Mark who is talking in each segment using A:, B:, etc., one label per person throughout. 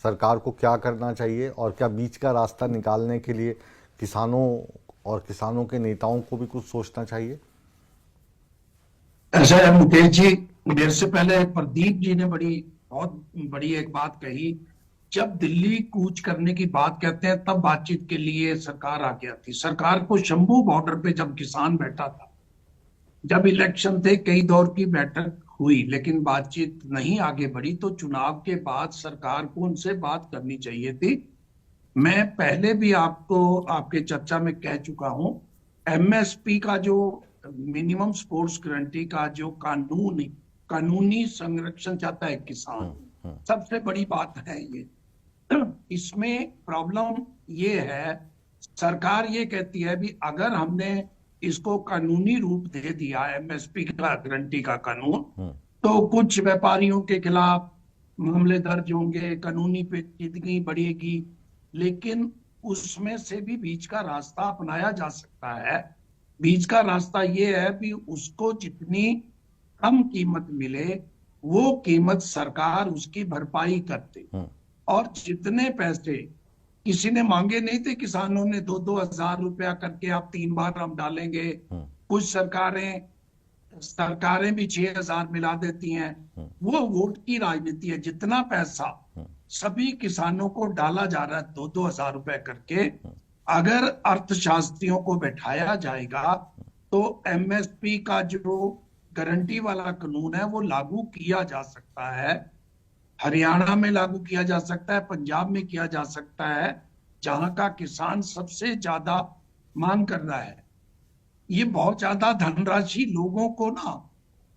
A: सरकार को क्या करना चाहिए और क्या बीच का रास्ता निकालने के लिए किसानों और किसानों के नेताओं को भी कुछ सोचना चाहिए?
B: ऐसा है मुकेश जी, मेरे से पहले प्रदीप जी ने बहुत बड़ी एक बात कही। जब दिल्ली कूच करने की बात कहते हैं तब बातचीत के लिए सरकार आगे आती। सरकार को शंभू बॉर्डर पे जब किसान बैठा था, जब इलेक्शन थे, कई दौर की बैठक हुई लेकिन बातचीत नहीं आगे बढ़ी, तो चुनाव के बाद सरकार को उनसे बात करनी चाहिए थी। मैं पहले भी आपको आपके चर्चा में कह चुका हूं, एमएसपी का जो मिनिमम सपोर्ट्स गारंटी का जो कानूनी संरक्षण चाहता है किसान, सबसे बड़ी बात है ये। इसमें प्रॉब्लम ये है, सरकार ये कहती है भी अगर हमने इसको कानूनी रूप दे दिया, एमएसपी का गारंटी का कानून, तो कुछ व्यापारियों के खिलाफ मामले दर्ज होंगे, कानूनी पेचीदगी बढ़ेगी। लेकिन उसमें से भी बीच का रास्ता अपनाया जा सकता है। बीच का रास्ता ये है कि उसको जितनी कम कीमत मिले, वो कीमत सरकार उसकी भरपाई करते। और जितने पैसे किसी ने मांगे नहीं थे, किसानों ने 2-2 हज़ार रुपया करके आप 3 बार हम डालेंगे। कुछ सरकारें सरकारें भी 6 हज़ार मिला देती हैं। वो वोट की राजनीति है। जितना पैसा सभी किसानों को डाला जा रहा है 2-2 हज़ार रुपए करके, अगर अर्थशास्त्रियों को बैठाया जाएगा तो एमएसपी का जो गारंटी वाला कानून है वो लागू किया जा सकता है। हरियाणा में लागू किया जा सकता है, पंजाब में किया जा सकता है, जहां का किसान सबसे ज्यादा मांग कर रहा है। ये बहुत ज्यादा धनराशि लोगों को ना,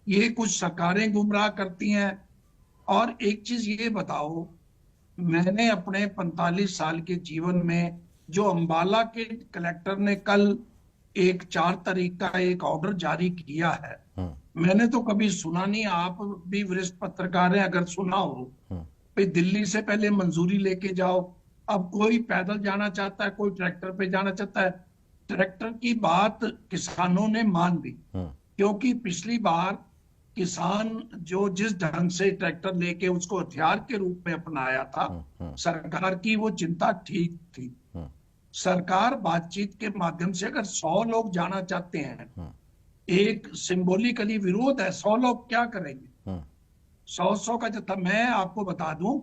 B: ये कुछ सरकारें गुमराह करती हैं। और एक चीज ये बताओ, मैंने अपने 45 साल के जीवन में जो अंबाला के कलेक्टर ने कल एक 4 तारीख का एक ऑर्डर जारी किया है, मैंने तो कभी सुना नहीं। आप भी वरिष्ठ पत्रकार हैं, अगर सुना हो, भाई दिल्ली से पहले मंजूरी लेके जाओ। अब कोई पैदल जाना चाहता है, कोई ट्रैक्टर पे जाना चाहता है। ट्रैक्टर की बात किसानों ने मान ली, क्योंकि पिछली बार किसान जो जिस ढंग से ट्रैक्टर लेके उसको हथियार के रूप में अपनाया था, सरकार की वो चिंता ठीक थी। सरकार बातचीत के माध्यम से, अगर 100 लोग जाना चाहते हैं, एक सिंबॉलिकली विरोध है, 100 लोग क्या करेंगे? 100 का जत्था। मैं आपको बता दूं,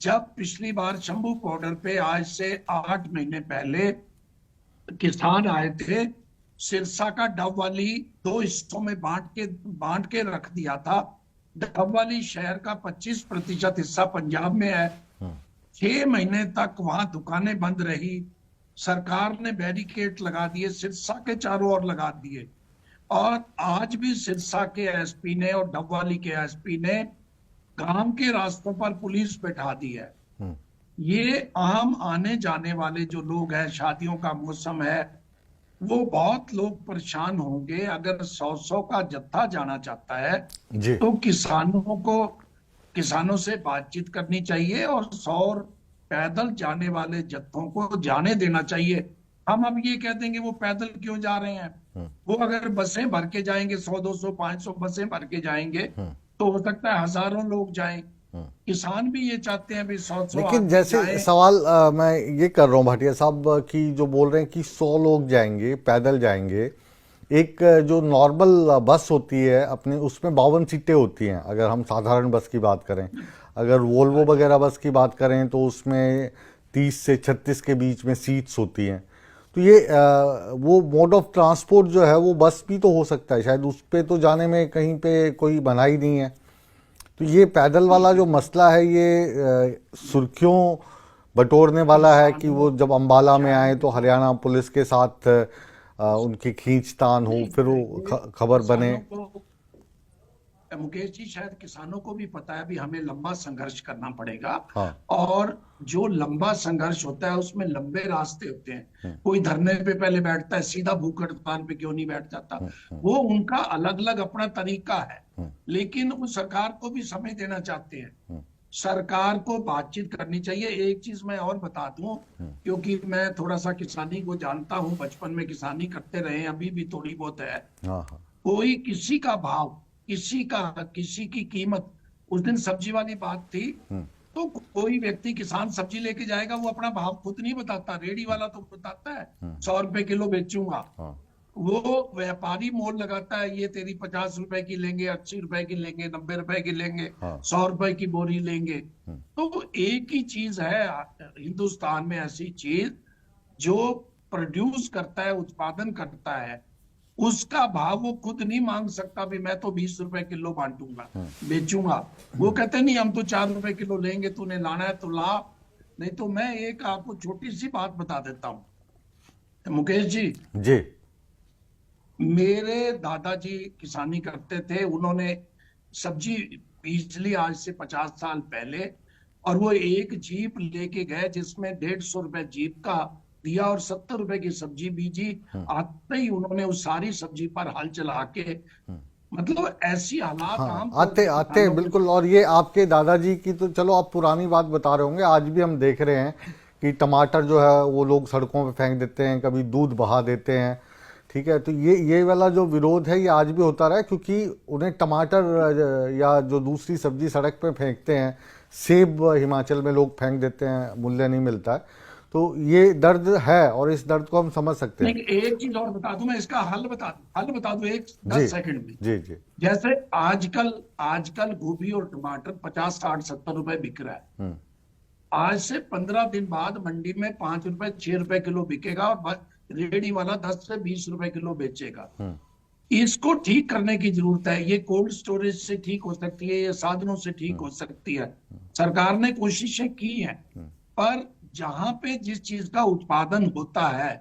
B: जब पिछली बार शंभू बॉर्डर पे आज से 8 महीने पहले किसान आए थे, सिरसा का डबवाली 2 हिस्सों में बांट के रख दिया था। डबवाली शहर का 25% हिस्सा पंजाब में है। 6 महीने तक वहां दुकानें बंद रही। सरकार ने बैरिकेड लगा दिए, सिरसा के चारों ओर लगा दिए। और आज भी सिरसा के एसपी ने और डबवाली के एसपी ने गांव के रास्तों पर पुलिस बैठा दी है। ये आम आने जाने वाले जो लोग हैं, शादियों का मौसम है, वो बहुत लोग परेशान होंगे। अगर 100 का जत्था जाना चाहता है
A: जी।
B: तो किसानों से बातचीत करनी चाहिए और 100 पैदल जाने वाले जत्थों को जाने देना चाहिए। हम अब ये कह देंगे वो पैदल क्यों जा रहे हैं, वो अगर बसें भर के जाएंगे, 100-200-500 बसें भर के जाएंगे, तो हो सकता है हजारों लोग जाएं। किसान भी ये चाहते हैं भी 100
A: लेकिन
B: आदमी
A: जैसे
B: जाएं।
A: सवाल मैं ये कर रहा हूँ भाटिया साहब कि जो बोल रहे हैं कि 100 लोग जाएंगे, पैदल जाएंगे, एक जो नॉर्मल बस होती है अपनी, उसमें 52 सीटें होती हैं अगर हम साधारण बस की बात करें। अगर वोल्वो वगैरह बस की बात करें तो उसमें 30 से 36 के बीच में सीट्स होती हैं। तो ये वो मोड ऑफ ट्रांसपोर्ट जो है वो बस भी तो हो सकता है शायद, उस पे तो जाने में कहीं पे कोई मनाही नहीं है। तो ये पैदल वाला जो मसला है ये सुर्खियों बटोरने वाला है कि वो जब अंबाला में आए तो हरियाणा पुलिस के साथ उनकी खींचतान हो,
B: नहीं,
A: फिर वो खबर बने।
B: किसानों को, मुकेश जी, शायद किसानों को भी पता है भी हमें लंबा संघर्ष करना पड़ेगा।
A: हाँ।
B: और जो लंबा संघर्ष होता है उसमें लंबे रास्ते होते हैं। कोई धरने पे पहले बैठता है, सीधा भूख हड़ताल पे क्यों नहीं बैठ जाता? वो उनका अलग अलग अपना तरीका है। लेकिन वो सरकार को भी समय देना चाहते हैं। सरकार को बातचीत करनी चाहिए। एक चीज मैं और बता दूं, क्योंकि मैं थोड़ा सा किसानी को जानता हूं, बचपन में किसानी करते रहे, अभी भी थोड़ी बहुत है।
A: हाँ हाँ।
B: कोई किसी का भाव, किसी की कीमत, उस दिन सब्जी वाली बात थी, तो कोई व्यक्ति किसान सब्जी लेके जाएगा, वो अपना भाव खुद नहीं बताता, रेडी वाला तो बताता है 100 रुपए किलो बेचूंगा।
A: हाँ
B: वो व्यापारी मोल लगाता है, ये तेरी 50 रुपए की लेंगे, 80 रुपए की लेंगे, 90 रुपए की लेंगे,
A: हाँ
B: 100 रुपए की बोरी लेंगे। तो एक ही चीज है हिंदुस्तान में, ऐसी चीज जो प्रोड्यूस करता है, उत्पादन करता है, उसका भाव वो खुद नहीं मांग सकता भी मैं तो 20 रुपए किलो बांटूंगा, बेचूंगा। वो कहते नहीं, हम तो 4 रुपए किलो लेंगे, तूने लाना है तो ला। नहीं तो मैं एक आपको छोटी सी बात बता देता हूँ मुकेश जी।
A: जी।
B: मेरे दादाजी किसानी करते थे, उन्होंने सब्जी बीज ली आज से 50 साल पहले, और वो एक जीप लेके गए जिसमें 150 रुपए जीप का दिया और 70 रुपए की सब्जी बीजी। आते ही उन्होंने उस सारी सब्जी पर हल चला के, मतलब ऐसी हालात
A: हाँ
B: आम
A: आते आते हैं बिल्कुल। और ये आपके दादाजी की तो चलो आप पुरानी बात बता रहे होंगे, आज भी हम देख रहे हैं कि टमाटर जो है वो लोग सड़कों पे फेंक देते हैं, कभी दूध बहा देते हैं, ठीक है। तो ये वाला जो विरोध है ये आज भी होता रहा है, क्योंकि उन्हें टमाटर या जो दूसरी सब्जी सड़क पे फेंकते हैं, सेब हिमाचल में लोग फेंक देते हैं, मूल्य नहीं मिलता है। तो ये दर्द है और इस दर्द को हम समझ सकते हैं।
B: नहीं, एक चीज और बता दूं, मैं इसका हल बता दूं एक 10 सेकंड में।
A: जी जी।
B: जैसे आजकल गोभी और टमाटर 50, 60, 70 रुपए बिक रहा है। आज से 15 दिन बाद मंडी में 5 रुपए, 6 रुपए किलो बिकेगा, और रेडी वाला 10 से 20 रुपए किलो बेचेगा। इसको ठीक करने की जरूरत है। ये कोल्ड स्टोरेज से ठीक हो सकती है, ये साधनों से ठीक हो सकती है। सरकार ने कोशिशें की हैं, पर जहां पे जिस चीज का उत्पादन होता है,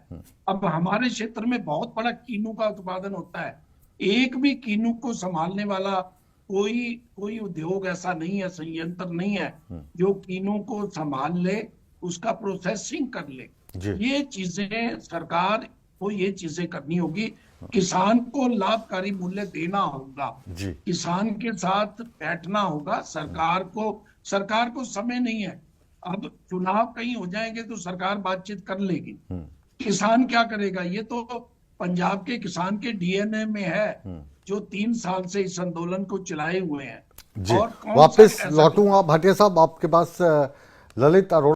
B: अब हमारे क्षेत्र में बहुत बड़ा कीनू का उत्पादन होता है, एक भी कीनू को संभालने वाला कोई उद्योग ऐसा नहीं है, संयंत्र नहीं है जो कीनू को संभाल ले, उसका प्रोसेसिंग कर ले। ये चीजें सरकार को ये चीजें करनी होगी। किसान को लाभकारी मूल्य देना होगा, किसान के साथ बैठना होगा। सरकार को समय नहीं है। अब चुनाव कहीं हो जाएंगे तो सरकार बातचीत कर लेगी, किसान क्या करेगा? ये तो पंजाब के किसान के डीएनए में है, जो 3 साल से इस आंदोलन को चलाए हुए हैं।
A: जी।
B: और
A: वापस लौटूंगा भाटिया साहब आपके पास। ललित अरोड़ा